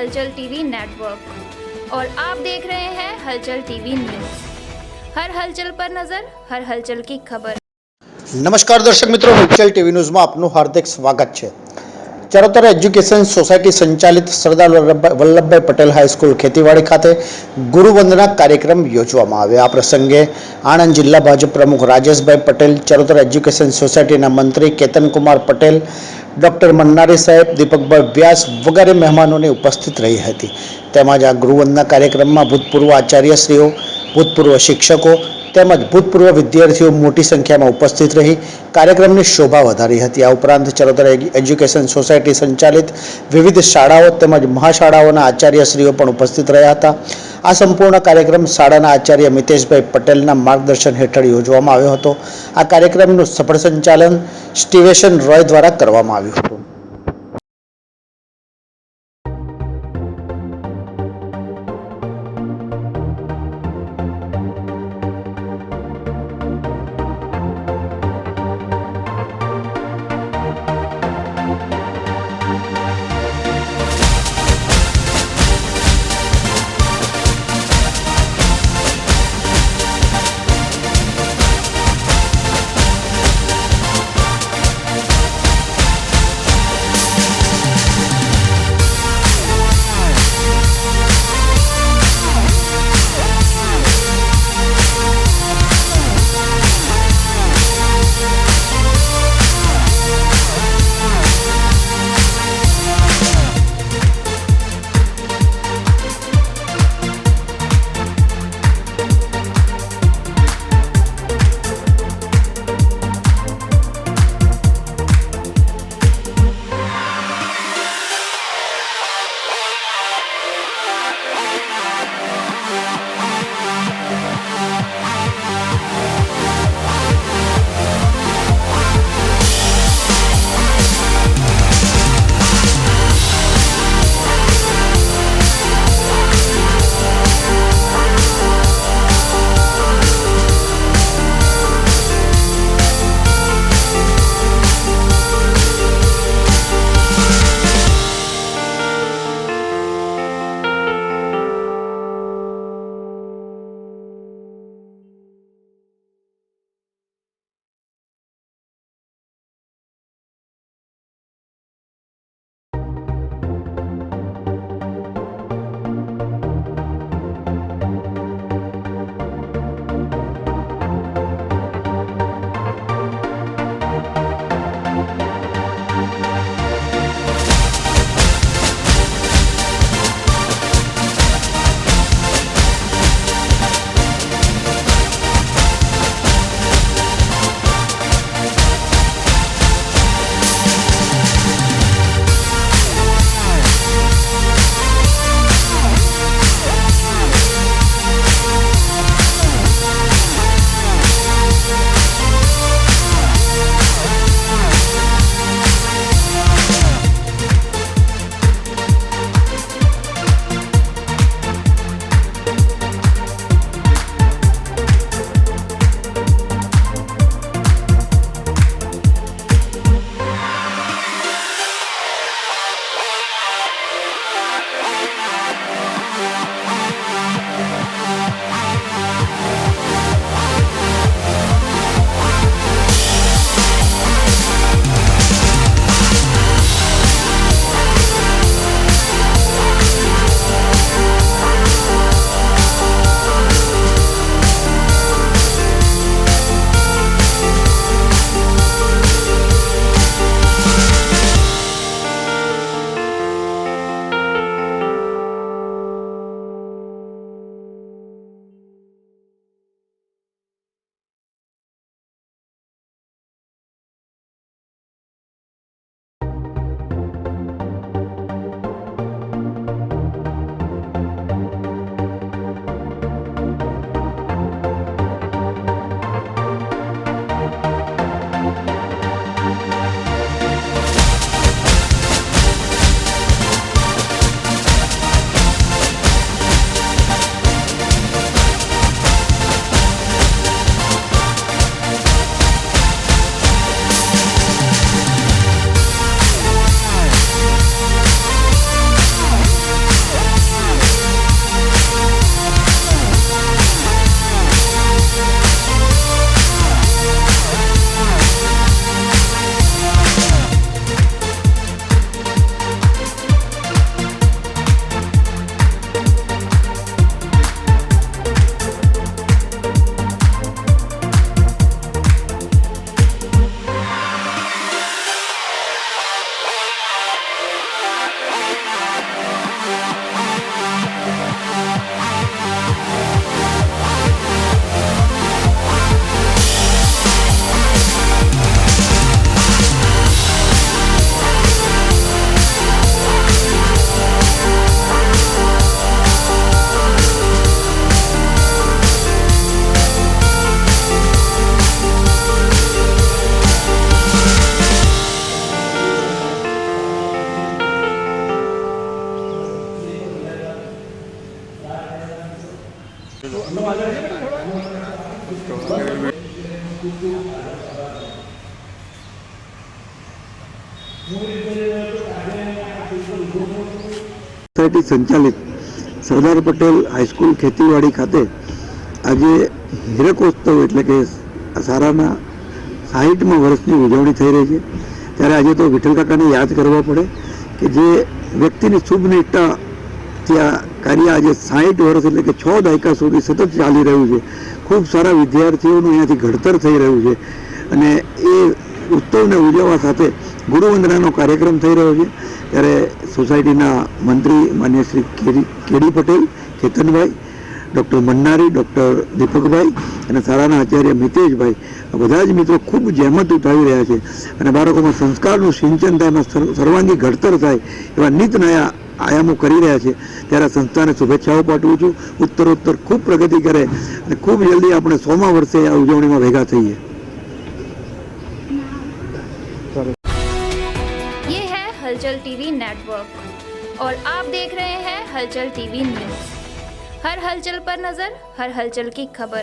हलचल TV network और आप देख रहे हैं हलचल टीवी न्यूज़। हर हलचल पर नजर, हर हलचल की खबर। नमस्कार दर्शक मित्रों, हलचल टीवी न्यूज़ में आपનું હાર્દિક સ્વાગત છે। ચરોતર એજ્યુકેશન સોસાયટી સંચાલિત સરદાર વલ્લભભાઈ પટેલ હાઈસ્કૂલ ખેતીવાડી ખાતે ગુરુવંદના કાર્યક્રમ યોજવામાં આવ્યો। આ પ્રસંગે આણંદ જિલ્લા ભાજપ પ્રમુખ રાજેશભાઈ પટેલ, ચરોતર એજ્યુકેશન સોસાયટીના મંત્રી કેતનકુમાર પટેલ, ડોક્ટર મન્નારી સાહેબ, દીપકભાઈ વ્યાસ વગેરે મહેમાનોની ઉપસ્થિત રહી હતી। તેમજ આ ગુરુવંદના કાર્યક્રમમાં ભૂતપૂર્વ આચાર્યશ્રીઓ, ભૂતપૂર્વ શિક્ષકો તેમજ ભૂતપૂર્વ વિદ્યાર્થીઓ મોટી સંખ્યામાં ઉપસ્થિત રહી કાર્યક્રમની શોભા વધારી હતી। આ ઉપરાંત ચરોતર એજ્યુકેશન સોસાયટી સંચાલિત વિવિધ શાળાઓ તેમજ મહાશાળાઓના આચાર્યશ્રીઓ પણ ઉપસ્થિત રહ્યા હતા। આ સંપૂર્ણ કાર્યક્રમ શાળાના આચાર્ય મિતેશભાઈ પટેલના માર્ગદર્શન હેઠળ યોજવામાં આવ્યો હતો। આ કાર્યક્રમનું સફળ સંચાલન સ્ટીવેશન રોય દ્વારા કરવામાં આવ્યું હતું। સોસાયટી સંચાલિત સરદાર પટેલ હાઈસ્કૂલ ખેતીવાડી ખાતે આજે હીરકોત્સવ એટલે કે શાળાના 60મા વર્ષની ઉજવણી થઈ રહી છે. ત્યારે આજે તો વિઠ્ઠલ કાકાને યાદ કરવા પડે કે જે વ્યક્તિની શુભ નિષ્ઠા ત્યાં કાર્ય આજે 60 વર્ષ એટલે કે 6 દાયકા સુધી સતત ચાલી રહ્યું છે. ખૂબ સારા વિદ્યાર્થીઓનું અહીંયાથી ઘડતર થઈ રહ્યું છે અને એ ઉત્સવને ઉજવવા સાથે ગુરુવંદનાનો કાર્યક્રમ થઈ રહ્યો છે. ત્યારે સોસાયટીના મંત્રી માન્ય શ્રી કેડી પટેલ, કેતનભાઈ, ડૉક્ટર મન્નારી, ડૉક્ટર દીપકભાઈ અને શાળાના આચાર્ય મિતેશભાઈ આ બધા જ મિત્રો ખૂબ જહેમત ઉઠાવી રહ્યા છે અને બાળકોમાં સંસ્કારનું સિંચન થાય, એમાં સર્વાંગી ઘડતર થાય એવા નિત નયા આયામો કરી રહ્યા છે. ત્યારે સંસ્થાને શુભેચ્છાઓ પાઠવું છું. ઉત્તરોત્તર ખૂબ પ્રગતિ કરે અને ખૂબ જલ્દી આપણે 100મા વર્ષે આ ઉજવણીમાં ભેગા થઈએ. ये है हलचल टीवी नेटवर्क और आप देख रहे हैं हलचल टीवी न्यूज। हर हलचल पर नजर, हर हलचल की खबर।